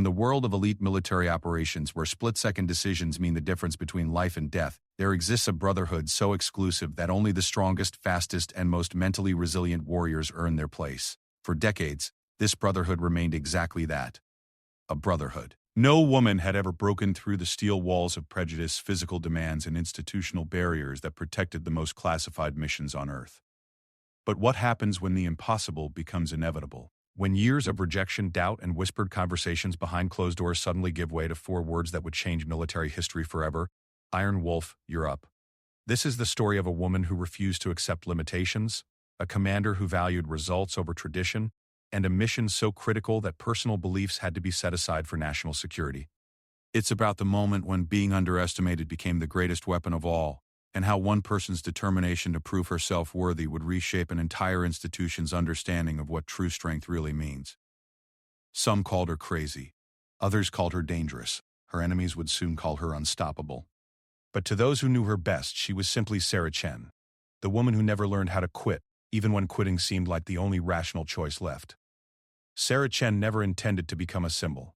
In the world of elite military operations where split-second decisions mean the difference between life and death, there exists a brotherhood so exclusive that only the strongest, fastest, and most mentally resilient warriors earn their place. For decades, this brotherhood remained exactly that, a brotherhood. No woman had ever broken through the steel walls of prejudice, physical demands, and institutional barriers that protected the most classified missions on Earth. But what happens when the impossible becomes inevitable? When years of rejection, doubt, and whispered conversations behind closed doors suddenly give way to 4 words that would change military history forever? Iron Wolf, you're up. This is the story of a woman who refused to accept limitations, a commander who valued results over tradition, and a mission so critical that personal beliefs had to be set aside for national security. It's about the moment when being underestimated became the greatest weapon of all, and how one person's determination to prove herself worthy would reshape an entire institution's understanding of what true strength really means. Some called her crazy. Others called her dangerous. Her enemies would soon call her unstoppable. But to those who knew her best, she was simply Sarah Chen, the woman who never learned how to quit, even when quitting seemed like the only rational choice left. Sarah Chen never intended to become a symbol.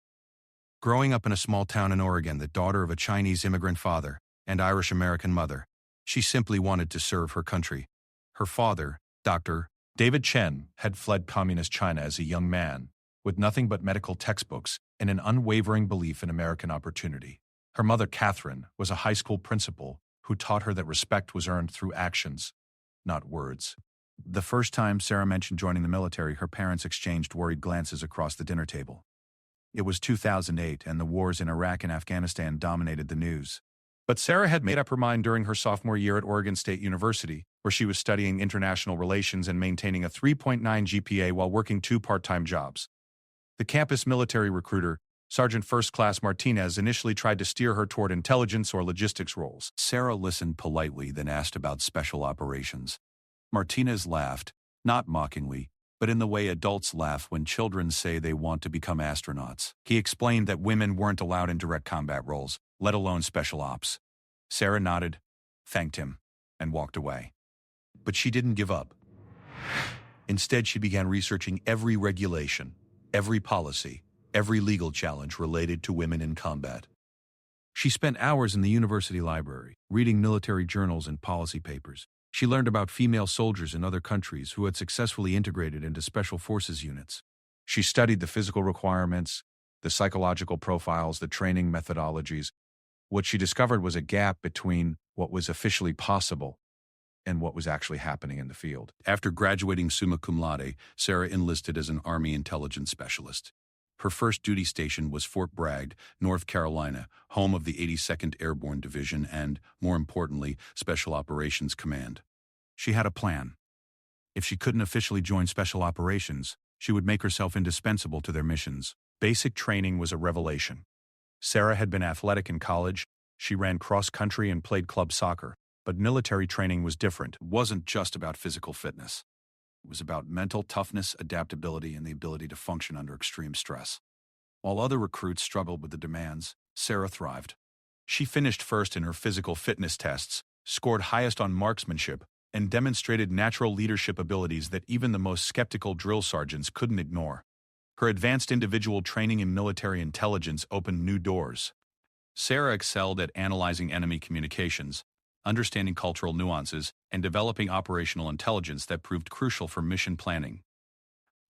Growing up in a small town in Oregon, the daughter of a Chinese immigrant father and Irish-American mother, she simply wanted to serve her country. Her father, Dr. David Chen, had fled communist China as a young man, with nothing but medical textbooks and an unwavering belief in American opportunity. Her mother, Catherine, was a high school principal who taught her that respect was earned through actions, not words. The first time Sarah mentioned joining the military, her parents exchanged worried glances across the dinner table. It was 2008, and the wars in Iraq and Afghanistan dominated the news. But Sarah had made up her mind during her sophomore year at Oregon State University, where she was studying international relations and maintaining a 3.9 GPA while working 2 part-time jobs. The campus military recruiter, Sergeant First Class Martinez, initially tried to steer her toward intelligence or logistics roles. Sarah listened politely, then asked about special operations. Martinez laughed, not mockingly, but in the way adults laugh when children say they want to become astronauts. He explained that women weren't allowed in direct combat roles, let alone special ops. Sarah nodded, thanked him, and walked away. But she didn't give up. Instead, she began researching every regulation, every policy, every legal challenge related to women in combat. She spent hours in the university library, reading military journals and policy papers. She learned about female soldiers in other countries who had successfully integrated into special forces units. She studied the physical requirements, the psychological profiles, the training methodologies. What she discovered was a gap between what was officially possible and what was actually happening in the field. After graduating summa cum laude, Sarah enlisted as an Army intelligence specialist. Her first duty station was Fort Bragg, North Carolina, home of the 82nd Airborne Division and, more importantly, Special Operations Command. She had a plan. If she couldn't officially join Special Operations, she would make herself indispensable to their missions. Basic training was a revelation. Sarah had been athletic in college. She ran cross-country and played club soccer. But military training was different. It wasn't just about physical fitness. It was about mental toughness, adaptability, and the ability to function under extreme stress. While other recruits struggled with the demands, Sarah thrived. She finished first in her physical fitness tests, scored highest on marksmanship, and demonstrated natural leadership abilities that even the most skeptical drill sergeants couldn't ignore. Her advanced individual training in military intelligence opened new doors. Sarah excelled at analyzing enemy communications, understanding cultural nuances, and developing operational intelligence that proved crucial for mission planning.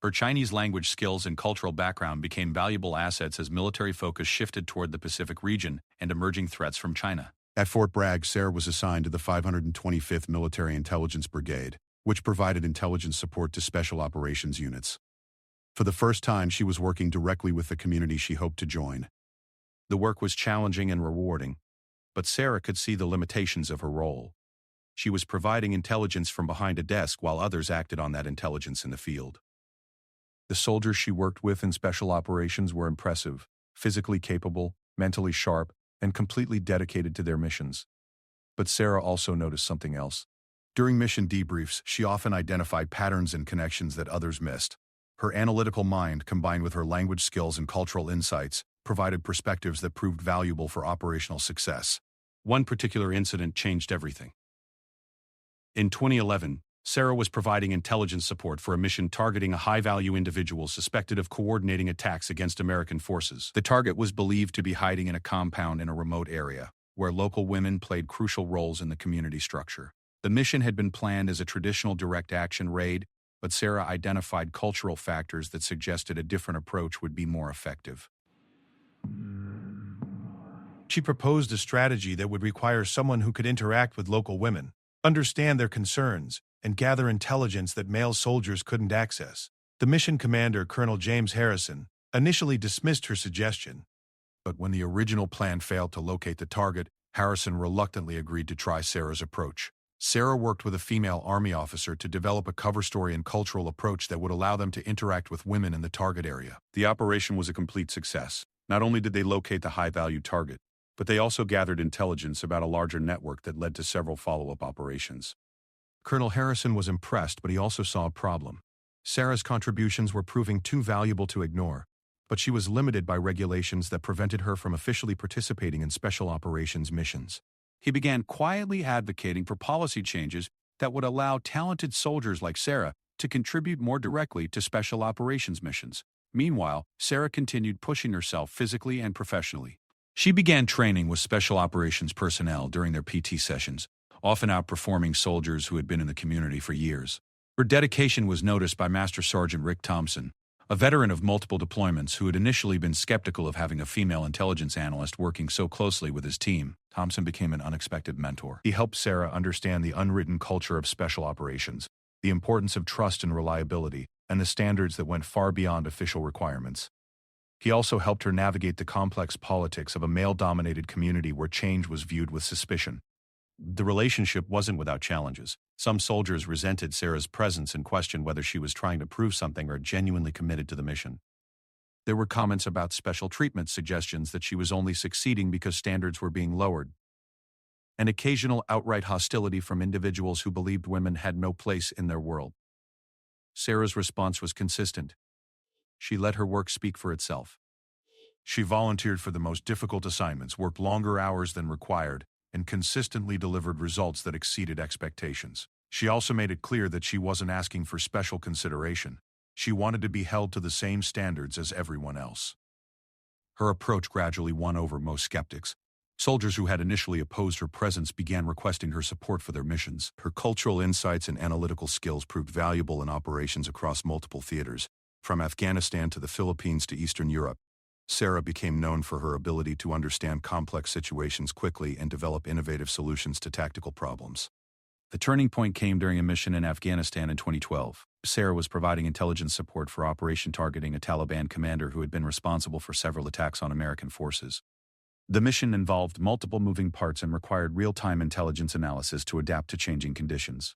Her Chinese language skills and cultural background became valuable assets as military focus shifted toward the Pacific region and emerging threats from China. At Fort Bragg, Sarah was assigned to the 525th Military Intelligence Brigade, which provided intelligence support to special operations units. For the first time, she was working directly with the community she hoped to join. The work was challenging and rewarding, but Sarah could see the limitations of her role. She was providing intelligence from behind a desk while others acted on that intelligence in the field. The soldiers she worked with in special operations were impressive, physically capable, mentally sharp, and completely dedicated to their missions. But Sarah also noticed something else. During mission debriefs, she often identified patterns and connections that others missed. Her analytical mind, combined with her language skills and cultural insights, provided perspectives that proved valuable for operational success. One particular incident changed everything. In 2011, Sarah was providing intelligence support for a mission targeting a high-value individual suspected of coordinating attacks against American forces. The target was believed to be hiding in a compound in a remote area, where local women played crucial roles in the community structure. The mission had been planned as a traditional direct action raid, but Sarah identified cultural factors that suggested a different approach would be more effective. She proposed a strategy that would require someone who could interact with local women, understand their concerns, and gather intelligence that male soldiers couldn't access. The mission commander, Colonel James Harrison, initially dismissed her suggestion. But when the original plan failed to locate the target, Harrison reluctantly agreed to try Sarah's approach. Sarah worked with a female Army officer to develop a cover story and cultural approach that would allow them to interact with women in the target area. The operation was a complete success. Not only did they locate the high-value target, but they also gathered intelligence about a larger network that led to several follow-up operations. Colonel Harrison was impressed, but he also saw a problem. Sarah's contributions were proving too valuable to ignore, but she was limited by regulations that prevented her from officially participating in special operations missions. He began quietly advocating for policy changes that would allow talented soldiers like Sarah to contribute more directly to special operations missions. Meanwhile, Sarah continued pushing herself physically and professionally. She began training with special operations personnel during their PT sessions, often outperforming soldiers who had been in the community for years. Her dedication was noticed by Master Sergeant Rick Thompson, a veteran of multiple deployments who had initially been skeptical of having a female intelligence analyst working so closely with his team. Thompson became an unexpected mentor. He helped Sarah understand the unwritten culture of special operations, the importance of trust and reliability, and the standards that went far beyond official requirements. He also helped her navigate the complex politics of a male-dominated community where change was viewed with suspicion. The relationship wasn't without challenges. Some soldiers resented Sarah's presence and questioned whether she was trying to prove something or genuinely committed to the mission. There were comments about special treatment suggestions that she was only succeeding because standards were being lowered, and occasional outright hostility from individuals who believed women had no place in their world. Sarah's response was consistent. She let her work speak for itself. She volunteered for the most difficult assignments, worked longer hours than required, and consistently delivered results that exceeded expectations. She also made it clear that she wasn't asking for special consideration. She wanted to be held to the same standards as everyone else. Her approach gradually won over most skeptics. Soldiers who had initially opposed her presence began requesting her support for their missions. Her cultural insights and analytical skills proved valuable in operations across multiple theaters, from Afghanistan to the Philippines to Eastern Europe. Sarah became known for her ability to understand complex situations quickly and develop innovative solutions to tactical problems. The turning point came during a mission in Afghanistan in 2012. Sarah was providing intelligence support for Operation targeting a Taliban commander who had been responsible for several attacks on American forces. The mission involved multiple moving parts and required real-time intelligence analysis to adapt to changing conditions.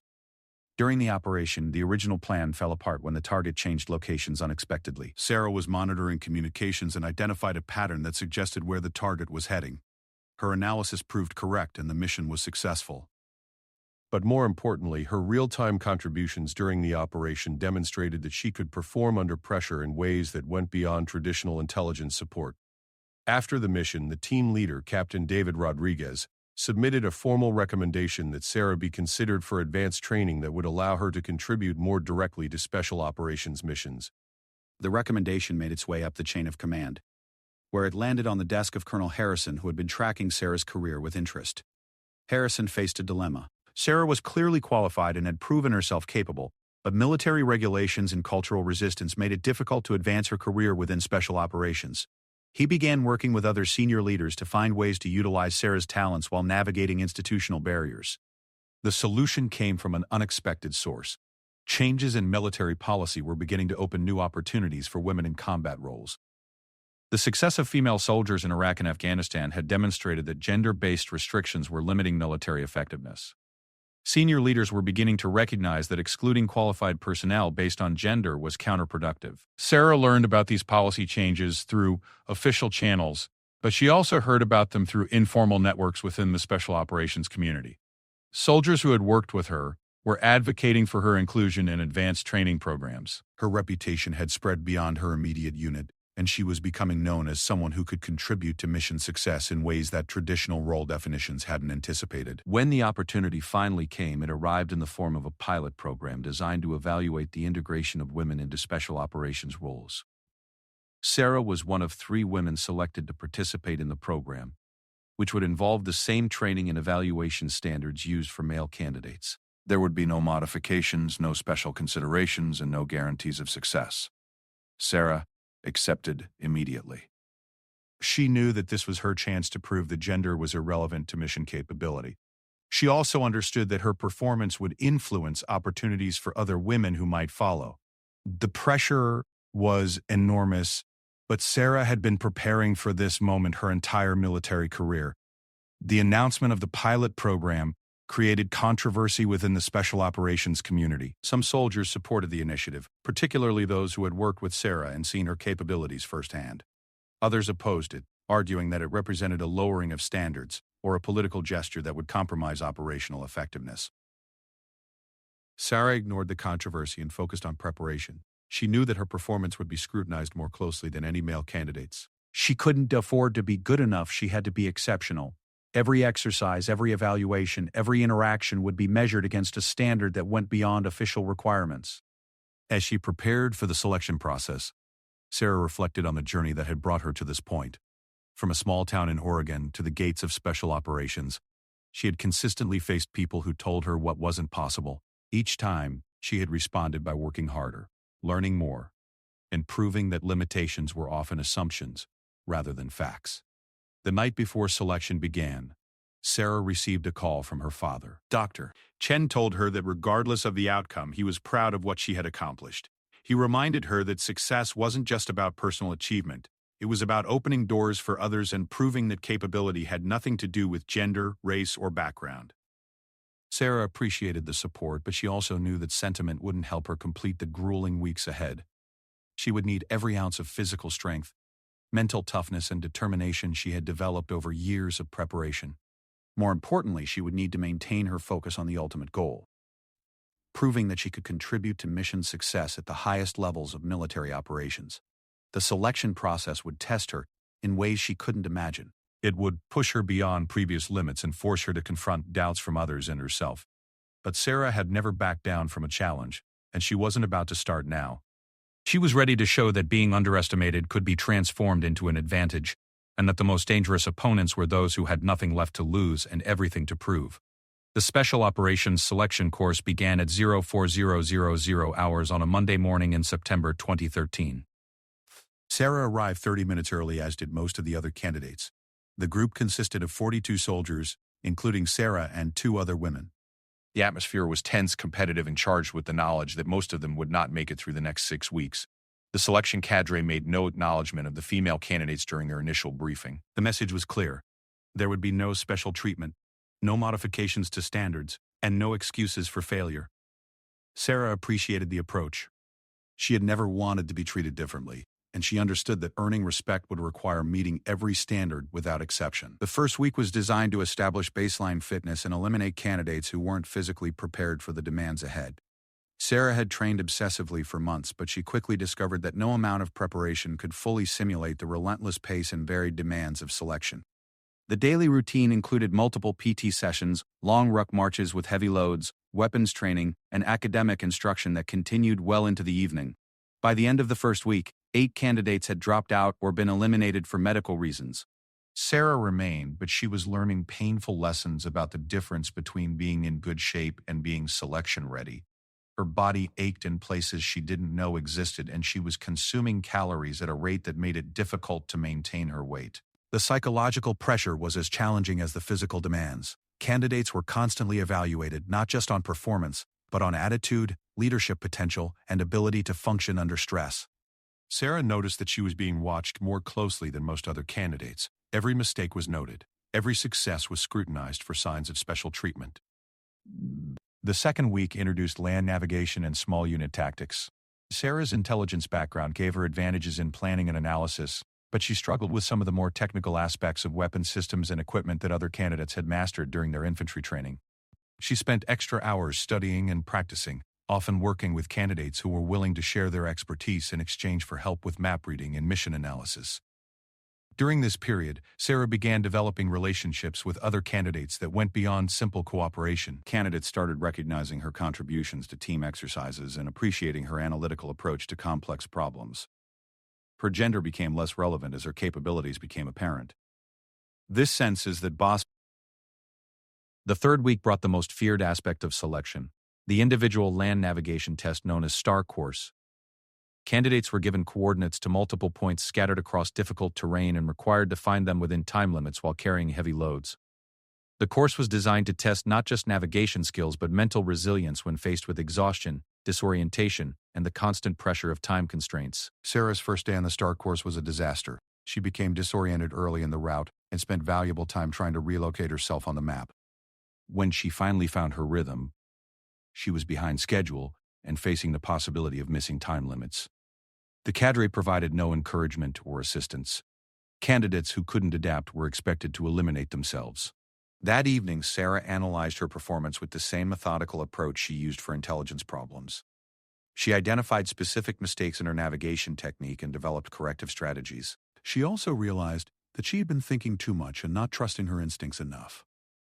During the operation, the original plan fell apart when the target changed locations unexpectedly. Sarah was monitoring communications and identified a pattern that suggested where the target was heading. Her analysis proved correct and the mission was successful. But more importantly, her real-time contributions during the operation demonstrated that she could perform under pressure in ways that went beyond traditional intelligence support. After the mission, the team leader, Captain David Rodriguez, submitted a formal recommendation that Sarah be considered for advanced training that would allow her to contribute more directly to special operations missions. The recommendation made its way up the chain of command, where it landed on the desk of Colonel Harrison, who had been tracking Sarah's career with interest. Harrison faced a dilemma. Sarah was clearly qualified and had proven herself capable, but military regulations and cultural resistance made it difficult to advance her career within special operations. He began working with other senior leaders to find ways to utilize Sarah's talents while navigating institutional barriers. The solution came from an unexpected source. Changes in military policy were beginning to open new opportunities for women in combat roles. The success of female soldiers in Iraq and Afghanistan had demonstrated that gender-based restrictions were limiting military effectiveness. Senior leaders were beginning to recognize that excluding qualified personnel based on gender was counterproductive. Sarah learned about these policy changes through official channels, but she also heard about them through informal networks within the special operations community. Soldiers who had worked with her were advocating for her inclusion in advanced training programs. Her reputation had spread beyond her immediate unit, and she was becoming known as someone who could contribute to mission success in ways that traditional role definitions hadn't anticipated. When the opportunity finally came, it arrived in the form of a pilot program designed to evaluate the integration of women into special operations roles. Sarah was one of 3 women selected to participate in the program, which would involve the same training and evaluation standards used for male candidates. There would be no modifications, no special considerations, and no guarantees of success. Sarah accepted immediately. She knew that this was her chance to prove that gender was irrelevant to mission capability. She also understood that her performance would influence opportunities for other women who might follow. The pressure was enormous, but Sarah had been preparing for this moment her entire military career. The announcement of the pilot program created controversy within the special operations community. Some soldiers supported the initiative, particularly those who had worked with Sarah and seen her capabilities firsthand. Others opposed it, arguing that it represented a lowering of standards or a political gesture that would compromise operational effectiveness. Sarah ignored the controversy and focused on preparation. She knew that her performance would be scrutinized more closely than any male candidates. She couldn't afford to be good enough, she had to be exceptional. Every exercise, every evaluation, every interaction would be measured against a standard that went beyond official requirements. As she prepared for the selection process, Sarah reflected on the journey that had brought her to this point. From a small town in Oregon to the gates of special operations, she had consistently faced people who told her what wasn't possible. Each time, she had responded by working harder, learning more, and proving that limitations were often assumptions rather than facts. The night before selection began, Sarah received a call from her father. Dr. Chen told her that regardless of the outcome, he was proud of what she had accomplished. He reminded her that success wasn't just about personal achievement. It was about opening doors for others and proving that capability had nothing to do with gender, race, or background. Sarah appreciated the support, but she also knew that sentiment wouldn't help her complete the grueling weeks ahead. She would need every ounce of physical strength, mental toughness, and determination she had developed over years of preparation. More importantly, she would need to maintain her focus on the ultimate goal, proving that she could contribute to mission success at the highest levels of military operations. The selection process would test her in ways she couldn't imagine. It would push her beyond previous limits and force her to confront doubts from others and herself. But Sarah had never backed down from a challenge, and she wasn't about to start now. She was ready to show that being underestimated could be transformed into an advantage, and that the most dangerous opponents were those who had nothing left to lose and everything to prove. The Special Operations Selection Course began at 04000 hours on a Monday morning in September 2013. Sarah arrived 30 minutes early, as did most of the other candidates. The group consisted of 42 soldiers, including Sarah and 2 other women. The atmosphere was tense, competitive, and charged with the knowledge that most of them would not make it through the next 6 weeks. The selection cadre made no acknowledgement of the female candidates during their initial briefing. The message was clear. There would be no special treatment, no modifications to standards, and no excuses for failure. Sarah appreciated the approach. She had never wanted to be treated differently, and she understood that earning respect would require meeting every standard without exception. The first week was designed to establish baseline fitness and eliminate candidates who weren't physically prepared for the demands ahead. Sarah had trained obsessively for months, but she quickly discovered that no amount of preparation could fully simulate the relentless pace and varied demands of selection. The daily routine included multiple PT sessions, long ruck marches with heavy loads, weapons training, and academic instruction that continued well into the evening. By the end of the first week, 8 candidates had dropped out or been eliminated for medical reasons. Sarah remained, but she was learning painful lessons about the difference between being in good shape and being selection ready. Her body ached in places she didn't know existed, and she was consuming calories at a rate that made it difficult to maintain her weight. The psychological pressure was as challenging as the physical demands. Candidates were constantly evaluated not just on performance, but on attitude, leadership potential, and ability to function under stress. Sarah noticed that she was being watched more closely than most other candidates. Every mistake was noted. Every success was scrutinized for signs of special treatment. The second week introduced land navigation and small unit tactics. Sarah's intelligence background gave her advantages in planning and analysis, but she struggled with some of the more technical aspects of weapon systems and equipment that other candidates had mastered during their infantry training. She spent extra hours studying and practicing, often working with candidates who were willing to share their expertise in exchange for help with map reading and mission analysis. During this period, Sarah began developing relationships with other candidates that went beyond simple cooperation. Candidates started recognizing her contributions to team exercises and appreciating her analytical approach to complex problems. Her gender became less relevant as her capabilities became apparent. This sense is that boss. The third week brought the most feared aspect of selection, the individual land navigation test known as STAR course. Candidates were given coordinates to multiple points scattered across difficult terrain and required to find them within time limits while carrying heavy loads. The course was designed to test not just navigation skills but mental resilience when faced with exhaustion, disorientation, and the constant pressure of time constraints. Sarah's first day on the STAR course was a disaster. She became disoriented early in the route and spent valuable time trying to relocate herself on the map. When she finally found her rhythm, she was behind schedule and facing the possibility of missing time limits. The cadre provided no encouragement or assistance. Candidates who couldn't adapt were expected to eliminate themselves. That evening, Sarah analyzed her performance with the same methodical approach she used for intelligence problems. She identified specific mistakes in her navigation technique and developed corrective strategies. She also realized that she had been thinking too much and not trusting her instincts enough.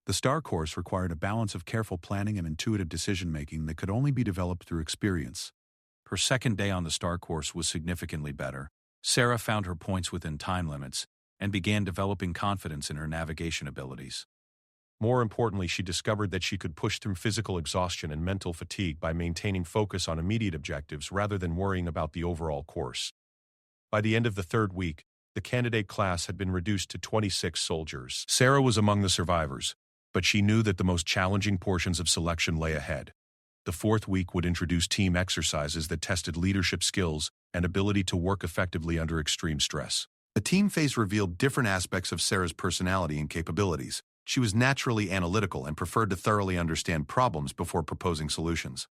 The STAR course required a balance of careful planning and intuitive decision-making that could only be developed through experience. Her second day on the STAR course was significantly better. Sarah found her points within time limits and began developing confidence in her navigation abilities. More importantly, she discovered that she could push through physical exhaustion and mental fatigue by maintaining focus on immediate objectives rather than worrying about the overall course. By the end of the third week, the candidate class had been reduced to 26 soldiers. Sarah was among the survivors, but she knew that the most challenging portions of selection lay ahead. The fourth week would introduce team exercises that tested leadership skills and ability to work effectively under extreme stress. The team phase revealed different aspects of Sarah's personality and capabilities. She was naturally analytical and preferred to thoroughly understand problems before proposing solutions.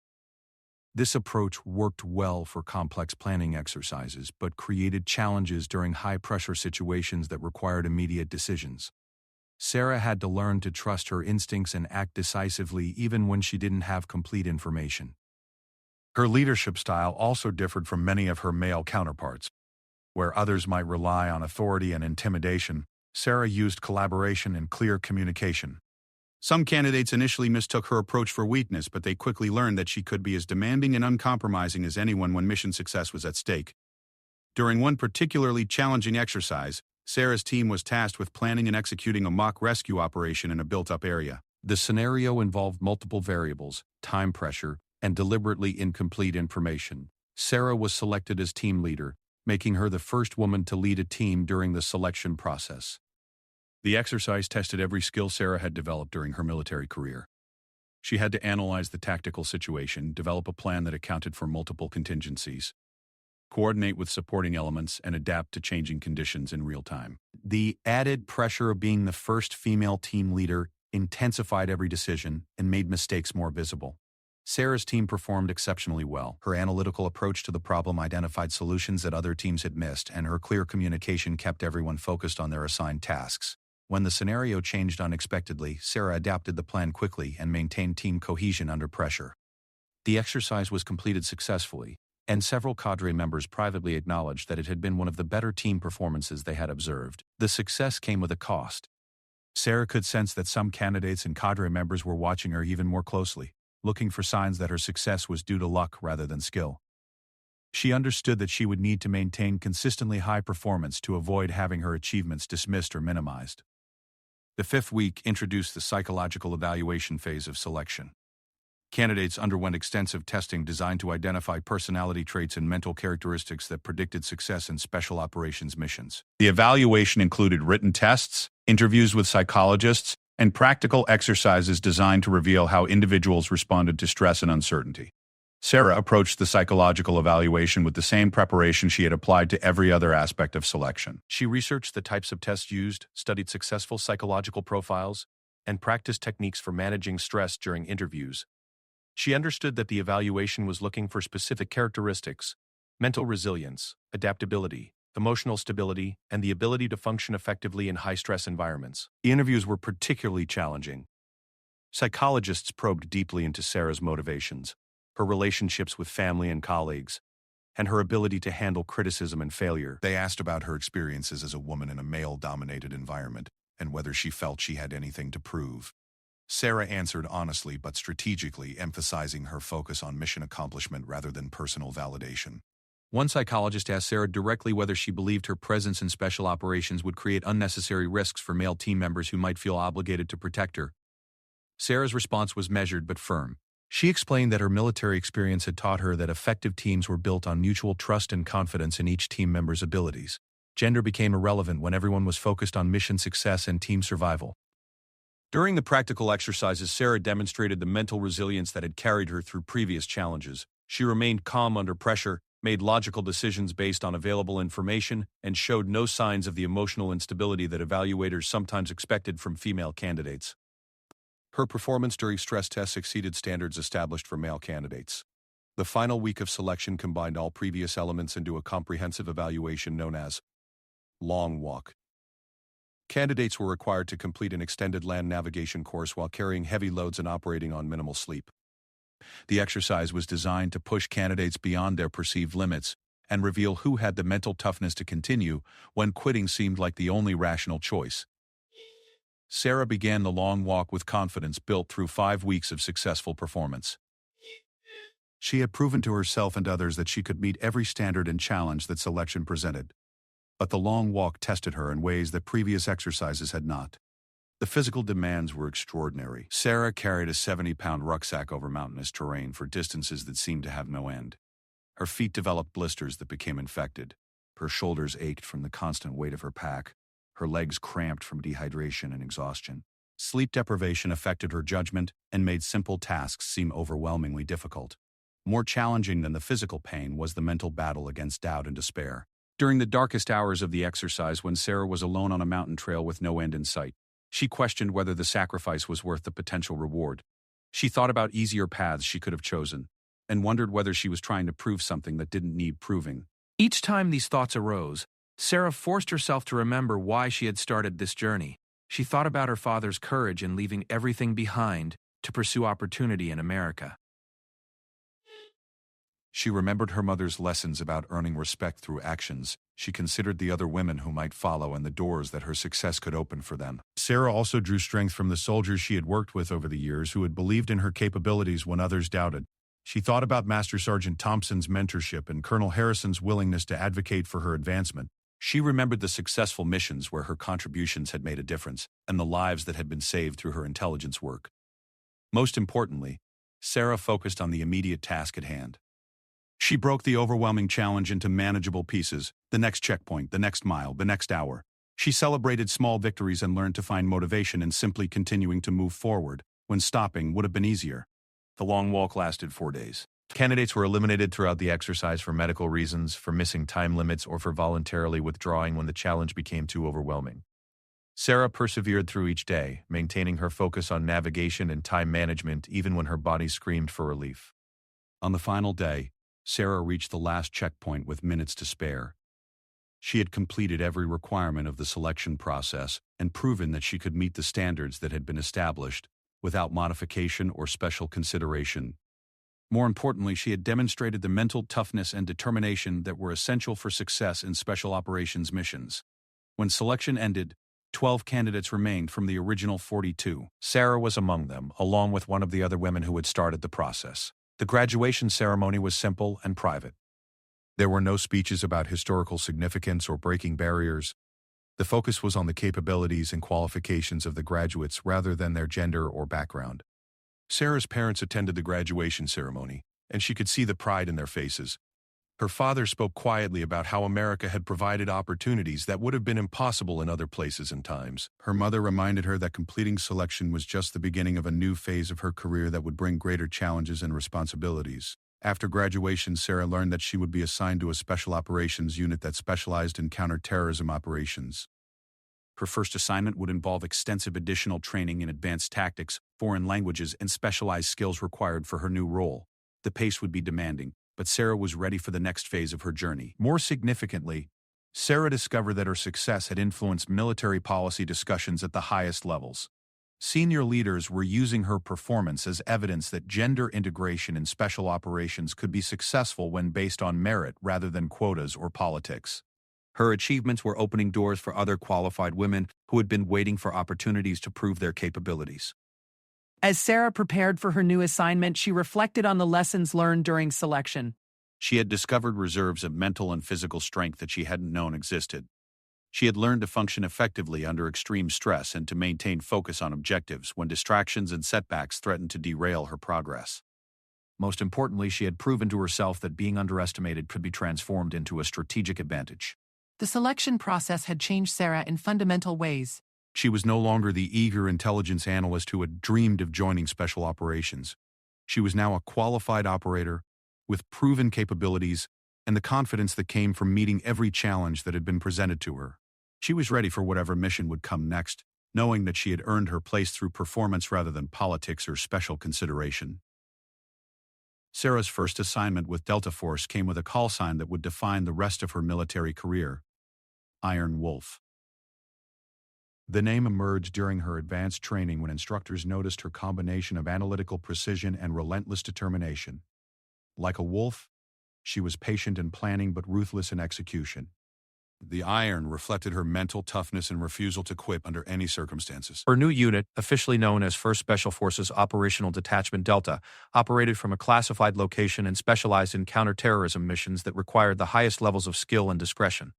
This approach worked well for complex planning exercises, but created challenges during high-pressure situations that required immediate decisions. Sarah had to learn to trust her instincts and act decisively even when she didn't have complete information. Her leadership style also differed from many of her male counterparts. Where others might rely on authority and intimidation, Sarah used collaboration and clear communication. Some candidates initially mistook her approach for weakness, but they quickly learned that she could be as demanding and uncompromising as anyone when mission success was at stake. During one particularly challenging exercise, Sarah's team was tasked with planning and executing a mock rescue operation in a built-up area. The scenario involved multiple variables, time pressure, and deliberately incomplete information. Sarah was selected as team leader, making her the first woman to lead a team during the selection process. The exercise tested every skill Sarah had developed during her military career. She had to analyze the tactical situation, develop a plan that accounted for multiple contingencies, coordinate with supporting elements, and adapt to changing conditions in real time. The added pressure of being the first female team leader intensified every decision and made mistakes more visible. Sarah's team performed exceptionally well. Her analytical approach to the problem identified solutions that other teams had missed, and her clear communication kept everyone focused on their assigned tasks. When the scenario changed unexpectedly, Sarah adapted the plan quickly and maintained team cohesion under pressure. The exercise was completed successfully, and several cadre members privately acknowledged that it had been one of the better team performances they had observed. The success came with a cost. Sarah could sense that some candidates and cadre members were watching her even more closely, looking for signs that her success was due to luck rather than skill. She understood that she would need to maintain consistently high performance to avoid having her achievements dismissed or minimized. The fifth week introduced the psychological evaluation phase of selection. Candidates underwent extensive testing designed to identify personality traits and mental characteristics that predicted success in special operations missions. The evaluation included written tests, interviews with psychologists, and practical exercises designed to reveal how individuals responded to stress and uncertainty. Sarah approached the psychological evaluation with the same preparation she had applied to every other aspect of selection. She researched the types of tests used, studied successful psychological profiles, and practiced techniques for managing stress during interviews. She understood that the evaluation was looking for specific characteristics: mental resilience, adaptability, emotional stability, and the ability to function effectively in high-stress environments. The interviews were particularly challenging. Psychologists probed deeply into Sarah's motivations, her relationships with family and colleagues, and her ability to handle criticism and failure. They asked about her experiences as a woman in a male-dominated environment and whether she felt she had anything to prove. Sarah answered honestly but strategically, emphasizing her focus on mission accomplishment rather than personal validation. One psychologist asked Sarah directly whether she believed her presence in special operations would create unnecessary risks for male team members who might feel obligated to protect her. Sarah's response was measured but firm. She explained that her military experience had taught her that effective teams were built on mutual trust and confidence in each team member's abilities. Gender became irrelevant when everyone was focused on mission success and team survival. During the practical exercises, Sarah demonstrated the mental resilience that had carried her through previous challenges. She remained calm under pressure, made logical decisions based on available information, and showed no signs of the emotional instability that evaluators sometimes expected from female candidates. Her performance during stress tests exceeded standards established for male candidates. The final week of selection combined all previous elements into a comprehensive evaluation known as Long Walk. Candidates were required to complete an extended land navigation course while carrying heavy loads and operating on minimal sleep. The exercise was designed to push candidates beyond their perceived limits and reveal who had the mental toughness to continue when quitting seemed like the only rational choice. Sarah began the long walk with confidence built through 5 weeks of successful performance. She had proven to herself and others that she could meet every standard and challenge that selection presented. But the long walk tested her in ways that previous exercises had not. The physical demands were extraordinary. Sarah carried a 70-pound rucksack over mountainous terrain for distances that seemed to have no end. Her feet developed blisters that became infected. Her shoulders ached from the constant weight of her pack. Her legs cramped from dehydration and exhaustion. Sleep deprivation affected her judgment and made simple tasks seem overwhelmingly difficult. More challenging than the physical pain was the mental battle against doubt and despair. During the darkest hours of the exercise, when Sarah was alone on a mountain trail with no end in sight, she questioned whether the sacrifice was worth the potential reward. She thought about easier paths she could have chosen, and wondered whether she was trying to prove something that didn't need proving. Each time these thoughts arose, Sarah forced herself to remember why she had started this journey. She thought about her father's courage in leaving everything behind to pursue opportunity in America. She remembered her mother's lessons about earning respect through actions. She considered the other women who might follow and the doors that her success could open for them. Sarah also drew strength from the soldiers she had worked with over the years who had believed in her capabilities when others doubted. She thought about Master Sergeant Thompson's mentorship and Colonel Harrison's willingness to advocate for her advancement. She remembered the successful missions where her contributions had made a difference and the lives that had been saved through her intelligence work. Most importantly, Sarah focused on the immediate task at hand. She broke the overwhelming challenge into manageable pieces, the next checkpoint, the next mile, the next hour. She celebrated small victories and learned to find motivation in simply continuing to move forward when stopping would have been easier. The long walk lasted 4 days. Candidates were eliminated throughout the exercise for medical reasons, for missing time limits, or for voluntarily withdrawing when the challenge became too overwhelming. Sarah persevered through each day, maintaining her focus on navigation and time management even when her body screamed for relief. On the final day, Sarah reached the last checkpoint with minutes to spare. She had completed every requirement of the selection process and proven that she could meet the standards that had been established without modification or special consideration. More importantly, she had demonstrated the mental toughness and determination that were essential for success in special operations missions. When selection ended, 12 candidates remained from the original 42. Sarah was among them, along with one of the other women who had started the process. The graduation ceremony was simple and private. There were no speeches about historical significance or breaking barriers. The focus was on the capabilities and qualifications of the graduates rather than their gender or background. Sarah's parents attended the graduation ceremony, and she could see the pride in their faces. Her father spoke quietly about how America had provided opportunities that would have been impossible in other places and times. Her mother reminded her that completing selection was just the beginning of a new phase of her career that would bring greater challenges and responsibilities. After graduation, Sarah learned that she would be assigned to a special operations unit that specialized in counterterrorism operations. Her first assignment would involve extensive additional training in advanced tactics, foreign languages, and specialized skills required for her new role. The pace would be demanding, but Sarah was ready for the next phase of her journey. More significantly, Sarah discovered that her success had influenced military policy discussions at the highest levels. Senior leaders were using her performance as evidence that gender integration in special operations could be successful when based on merit rather than quotas or politics. Her achievements were opening doors for other qualified women who had been waiting for opportunities to prove their capabilities. As Sarah prepared for her new assignment, she reflected on the lessons learned during selection. She had discovered reserves of mental and physical strength that she hadn't known existed. She had learned to function effectively under extreme stress and to maintain focus on objectives when distractions and setbacks threatened to derail her progress. Most importantly, she had proven to herself that being underestimated could be transformed into a strategic advantage. The selection process had changed Sarah in fundamental ways. She was no longer the eager intelligence analyst who had dreamed of joining special operations. She was now a qualified operator with proven capabilities and the confidence that came from meeting every challenge that had been presented to her. She was ready for whatever mission would come next, knowing that she had earned her place through performance rather than politics or special consideration. Sarah's first assignment with Delta Force came with a call sign that would define the rest of her military career: Iron Wolf. The name emerged during her advanced training when instructors noticed her combination of analytical precision and relentless determination. Like a wolf, she was patient in planning but ruthless in execution. The iron reflected her mental toughness and refusal to quit under any circumstances. Her new unit, officially known as 1st Special Forces Operational Detachment Delta, operated from a classified location and specialized in counterterrorism missions that required the highest levels of skill and discretion.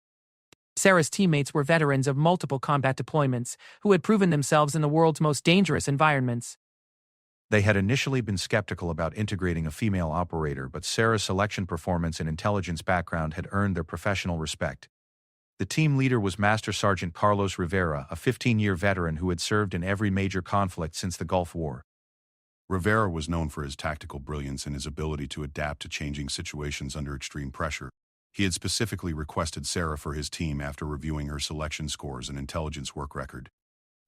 Sarah's teammates were veterans of multiple combat deployments who had proven themselves in the world's most dangerous environments. They had initially been skeptical about integrating a female operator, but Sarah's selection performance and intelligence background had earned their professional respect. The team leader was Master Sergeant Carlos Rivera, a 15-year veteran who had served in every major conflict since the Gulf War. Rivera was known for his tactical brilliance and his ability to adapt to changing situations under extreme pressure. He had specifically requested Sarah for his team after reviewing her selection scores and intelligence work record.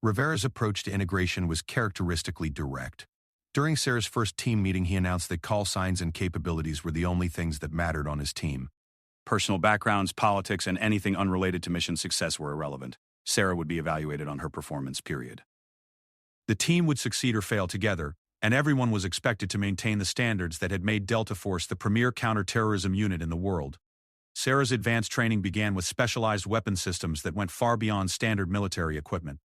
Rivera's approach to integration was characteristically direct. During Sarah's first team meeting, he announced that call signs and capabilities were the only things that mattered on his team. Personal backgrounds, politics, and anything unrelated to mission success were irrelevant. Sarah would be evaluated on her performance, period. The team would succeed or fail together, and everyone was expected to maintain the standards that had made Delta Force the premier counterterrorism unit in the world. Sarah's advanced training began with specialized weapon systems that went far beyond standard military equipment.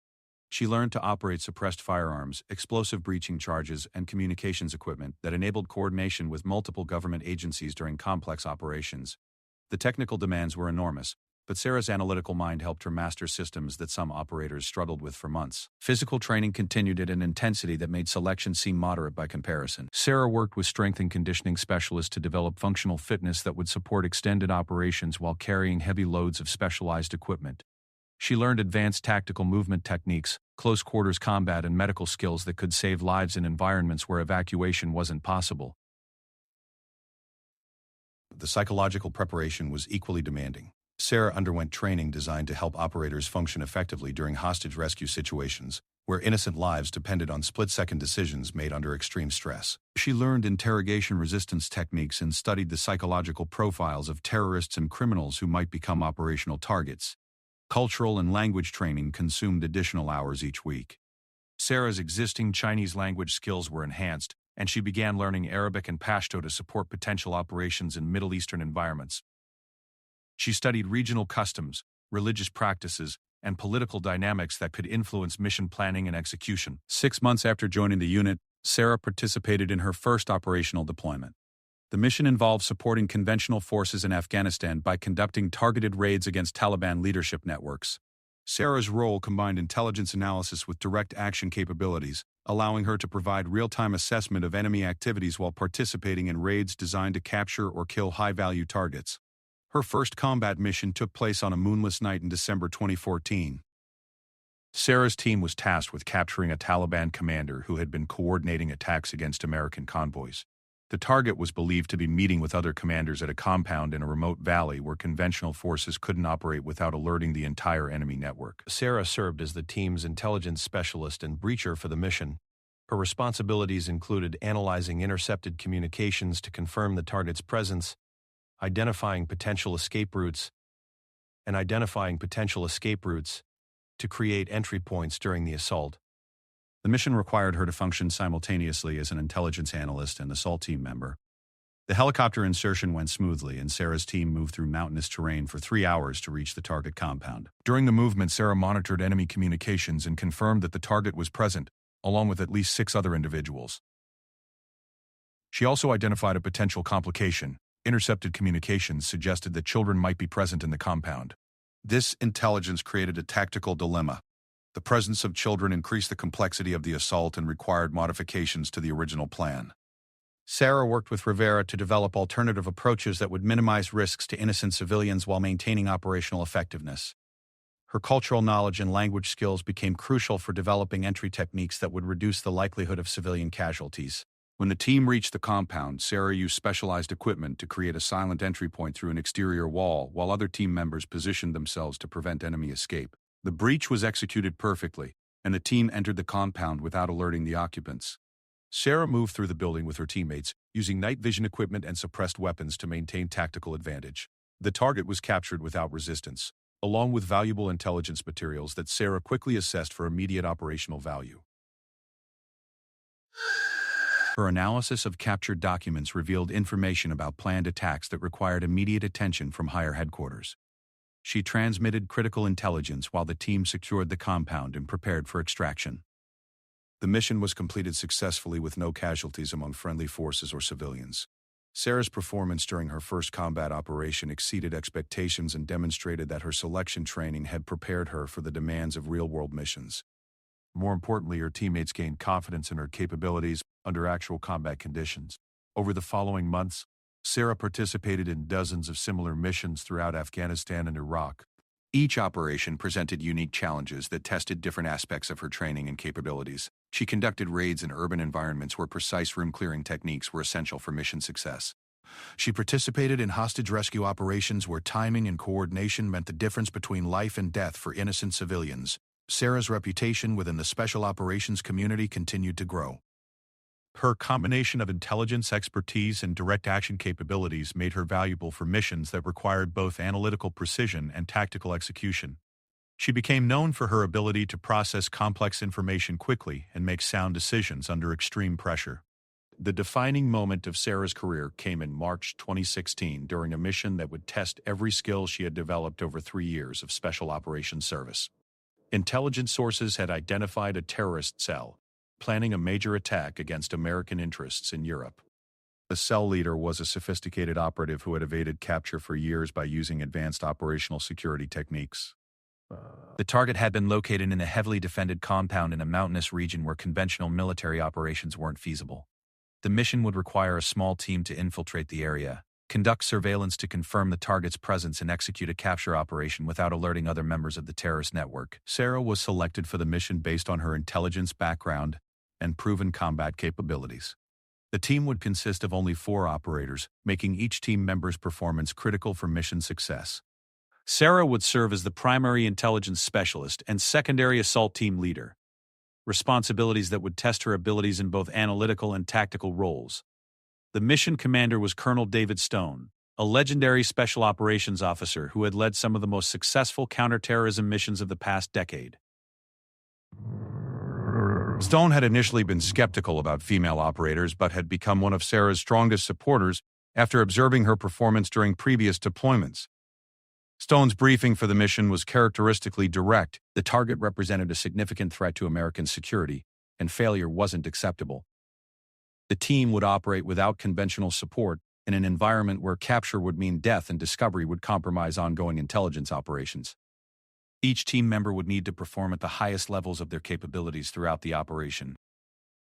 She learned to operate suppressed firearms, explosive breaching charges, and communications equipment that enabled coordination with multiple government agencies during complex operations. The technical demands were enormous, but Sarah's analytical mind helped her master systems that some operators struggled with for months. Physical training continued at an intensity that made selection seem moderate by comparison. Sarah worked with strength and conditioning specialists to develop functional fitness that would support extended operations while carrying heavy loads of specialized equipment. She learned advanced tactical movement techniques, close quarters combat, and medical skills that could save lives in environments where evacuation wasn't possible. The psychological preparation was equally demanding. Sarah underwent training designed to help operators function effectively during hostage rescue situations, where innocent lives depended on split-second decisions made under extreme stress. She learned interrogation resistance techniques and studied the psychological profiles of terrorists and criminals who might become operational targets. Cultural and language training consumed additional hours each week. Sarah's existing Chinese language skills were enhanced, and she began learning Arabic and Pashto to support potential operations in Middle Eastern environments. She studied regional customs, religious practices, and political dynamics that could influence mission planning and execution. 6 months after joining the unit, Sarah participated in her first operational deployment. The mission involved supporting conventional forces in Afghanistan by conducting targeted raids against Taliban leadership networks. Sarah's role combined intelligence analysis with direct action capabilities, allowing her to provide real-time assessment of enemy activities while participating in raids designed to capture or kill high-value targets. Her first combat mission took place on a moonless night in December 2014. Sarah's team was tasked with capturing a Taliban commander who had been coordinating attacks against American convoys. The target was believed to be meeting with other commanders at a compound in a remote valley where conventional forces couldn't operate without alerting the entire enemy network. Sarah served as the team's intelligence specialist and breacher for the mission. Her responsibilities included analyzing intercepted communications to confirm the target's presence, identifying potential escape routes to create entry points during the assault. The mission required her to function simultaneously as an intelligence analyst and assault team member. The helicopter insertion went smoothly, and Sarah's team moved through mountainous terrain for 3 hours to reach the target compound. During the movement, Sarah monitored enemy communications and confirmed that the target was present, along with at least 6 other individuals. She also identified a potential complication. Intercepted communications suggested that children might be present in the compound. This intelligence created a tactical dilemma. The presence of children increased the complexity of the assault and required modifications to the original plan. Sarah worked with Rivera to develop alternative approaches that would minimize risks to innocent civilians while maintaining operational effectiveness. Her cultural knowledge and language skills became crucial for developing entry techniques that would reduce the likelihood of civilian casualties. When the team reached the compound, Sarah used specialized equipment to create a silent entry point through an exterior wall, while other team members positioned themselves to prevent enemy escape. The breach was executed perfectly, and the team entered the compound without alerting the occupants. Sarah moved through the building with her teammates, using night vision equipment and suppressed weapons to maintain tactical advantage. The target was captured without resistance, along with valuable intelligence materials that Sarah quickly assessed for immediate operational value. Her analysis of captured documents revealed information about planned attacks that required immediate attention from higher headquarters. She transmitted critical intelligence while the team secured the compound and prepared for extraction. The mission was completed successfully with no casualties among friendly forces or civilians. Sarah's performance during her first combat operation exceeded expectations and demonstrated that her selection training had prepared her for the demands of real-world missions. More importantly, her teammates gained confidence in her capabilities under actual combat conditions. Over the following months, Sarah participated in dozens of similar missions throughout Afghanistan and Iraq. Each operation presented unique challenges that tested different aspects of her training and capabilities. She conducted raids in urban environments where precise room-clearing techniques were essential for mission success. She participated in hostage rescue operations where timing and coordination meant the difference between life and death for innocent civilians. Sarah's reputation within the special operations community continued to grow. Her combination of intelligence expertise and direct action capabilities made her valuable for missions that required both analytical precision and tactical execution. She became known for her ability to process complex information quickly and make sound decisions under extreme pressure. The defining moment of Sarah's career came in March 2016 during a mission that would test every skill she had developed over 3 years of special operations service. Intelligence sources had identified a terrorist cell planning a major attack against American interests in Europe. The cell leader was a sophisticated operative who had evaded capture for years by using advanced operational security techniques. The target had been located in a heavily defended compound in a mountainous region where conventional military operations weren't feasible. The mission would require a small team to infiltrate the area, conduct surveillance to confirm the target's presence, and execute a capture operation without alerting other members of the terrorist network. Sarah was selected for the mission based on her intelligence background and proven combat capabilities. The team would consist of only 4 operators, making each team member's performance critical for mission success. Sarah would serve as the primary intelligence specialist and secondary assault team leader, responsibilities that would test her abilities in both analytical and tactical roles. The mission commander was Colonel David Stone, a legendary special operations officer who had led some of the most successful counterterrorism missions of the past decade. Stone had initially been skeptical about female operators but had become one of Sarah's strongest supporters after observing her performance during previous deployments. Stone's briefing for the mission was characteristically direct. The target represented a significant threat to American security, and failure wasn't acceptable. The team would operate without conventional support in an environment where capture would mean death and discovery would compromise ongoing intelligence operations. Each team member would need to perform at the highest levels of their capabilities throughout the operation.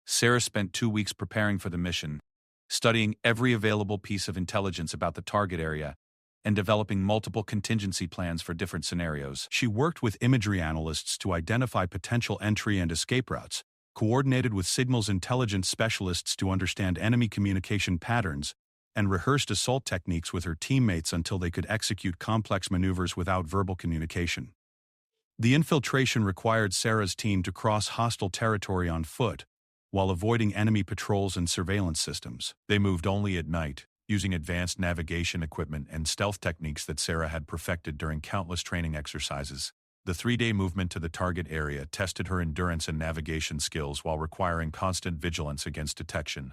Sarah spent 2 weeks preparing for the mission, studying every available piece of intelligence about the target area, and developing multiple contingency plans for different scenarios. She worked with imagery analysts to identify potential entry and escape routes, coordinated with signals intelligence specialists to understand enemy communication patterns, and rehearsed assault techniques with her teammates until they could execute complex maneuvers without verbal communication. The infiltration required Sarah's team to cross hostile territory on foot, while avoiding enemy patrols and surveillance systems. They moved only at night, using advanced navigation equipment and stealth techniques that Sarah had perfected during countless training exercises. The 3-day movement to the target area tested her endurance and navigation skills while requiring constant vigilance against detection.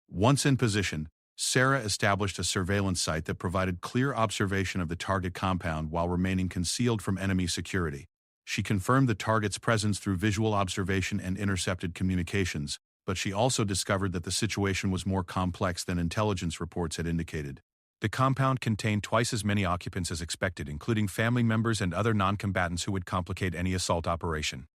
Once in position, Sarah established a surveillance site that provided clear observation of the target compound while remaining concealed from enemy security. She confirmed the target's presence through visual observation and intercepted communications, but she also discovered that the situation was more complex than intelligence reports had indicated. The compound contained twice as many occupants as expected, including family members and other non-combatants who would complicate any assault operation.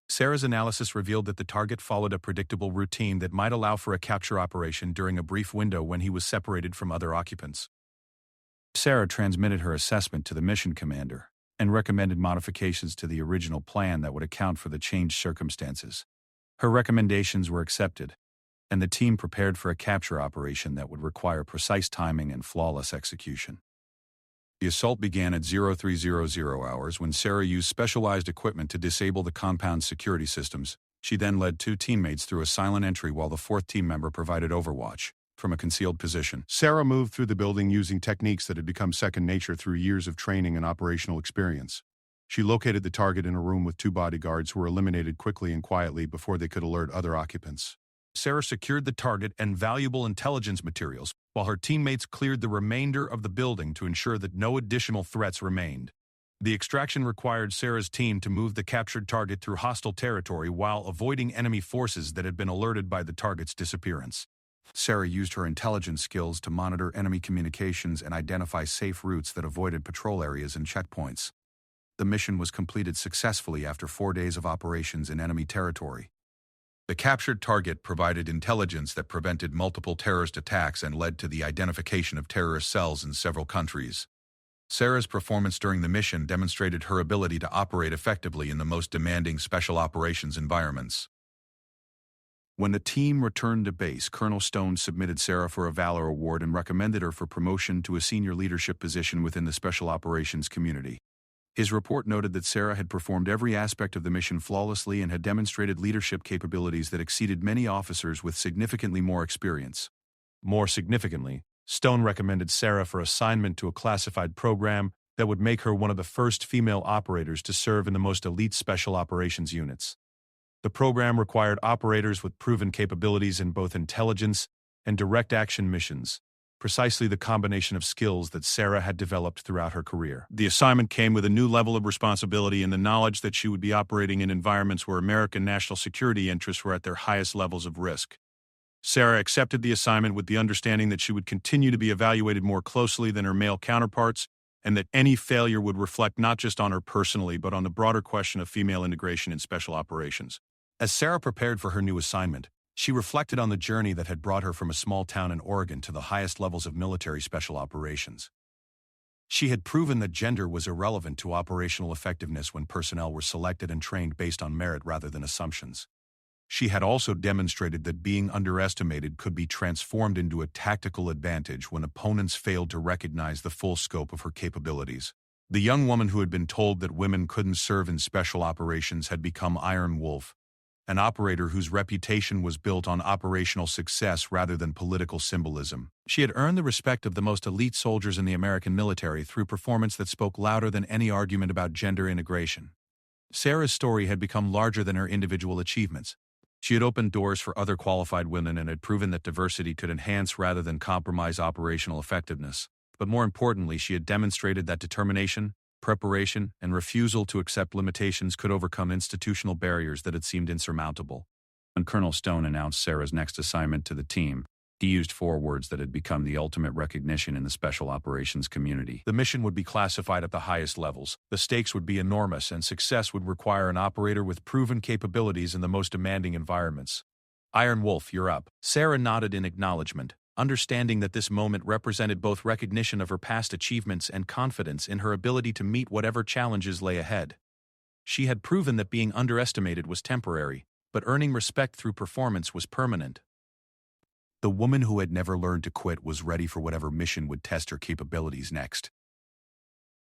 Sarah's analysis revealed that the target followed a predictable routine that might allow for a capture operation during a brief window when he was separated from other occupants. Sarah transmitted her assessment to the mission commander and recommended modifications to the original plan that would account for the changed circumstances. Her recommendations were accepted, and the team prepared for a capture operation that would require precise timing and flawless execution. The assault began at 0300 hours when Sarah used specialized equipment to disable the compound's security systems. She then led 2 teammates through a silent entry while the 4th team member provided overwatch from a concealed position. Sarah moved through the building using techniques that had become second nature through years of training and operational experience. She located the target in a room with 2 bodyguards who were eliminated quickly and quietly before they could alert other occupants. Sarah secured the target and valuable intelligence materials, while her teammates cleared the remainder of the building to ensure that no additional threats remained. The extraction required Sarah's team to move the captured target through hostile territory while avoiding enemy forces that had been alerted by the target's disappearance. Sarah used her intelligence skills to monitor enemy communications and identify safe routes that avoided patrol areas and checkpoints. The mission was completed successfully after 4 days of operations in enemy territory. The captured target provided intelligence that prevented multiple terrorist attacks and led to the identification of terrorist cells in several countries. Sarah's performance during the mission demonstrated her ability to operate effectively in the most demanding special operations environments. When the team returned to base, Colonel Stone submitted Sarah for a Valor Award and recommended her for promotion to a senior leadership position within the special operations community. His report noted that Sarah had performed every aspect of the mission flawlessly and had demonstrated leadership capabilities that exceeded many officers with significantly more experience. More significantly, Stone recommended Sarah for assignment to a classified program that would make her one of the first female operators to serve in the most elite special operations units. The program required operators with proven capabilities in both intelligence and direct action missions, precisely the combination of skills that Sarah had developed throughout her career. The assignment came with a new level of responsibility and the knowledge that she would be operating in environments where American national security interests were at their highest levels of risk. Sarah accepted the assignment with the understanding that she would continue to be evaluated more closely than her male counterparts, and that any failure would reflect not just on her personally, but on the broader question of female integration in special operations. As Sarah prepared for her new assignment, she reflected on the journey that had brought her from a small town in Oregon to the highest levels of military special operations. She had proven that gender was irrelevant to operational effectiveness when personnel were selected and trained based on merit rather than assumptions. She had also demonstrated that being underestimated could be transformed into a tactical advantage when opponents failed to recognize the full scope of her capabilities. The young woman who had been told that women couldn't serve in special operations had become Iron Wolf, an operator whose reputation was built on operational success rather than political symbolism. She had earned the respect of the most elite soldiers in the American military through performance that spoke louder than any argument about gender integration. Sarah's story had become larger than her individual achievements. She had opened doors for other qualified women and had proven that diversity could enhance rather than compromise operational effectiveness. But more importantly, she had demonstrated that determination, preparation, and refusal to accept limitations could overcome institutional barriers that had seemed insurmountable. When Colonel Stone announced Sarah's next assignment to the team, he used 4 words that had become the ultimate recognition in the special operations community. The mission would be classified at the highest levels, the stakes would be enormous, and success would require an operator with proven capabilities in the most demanding environments. Iron Wolf, you're up. Sarah nodded in acknowledgement, understanding that this moment represented both recognition of her past achievements and confidence in her ability to meet whatever challenges lay ahead. She had proven that being underestimated was temporary, but earning respect through performance was permanent. The woman who had never learned to quit was ready for whatever mission would test her capabilities next.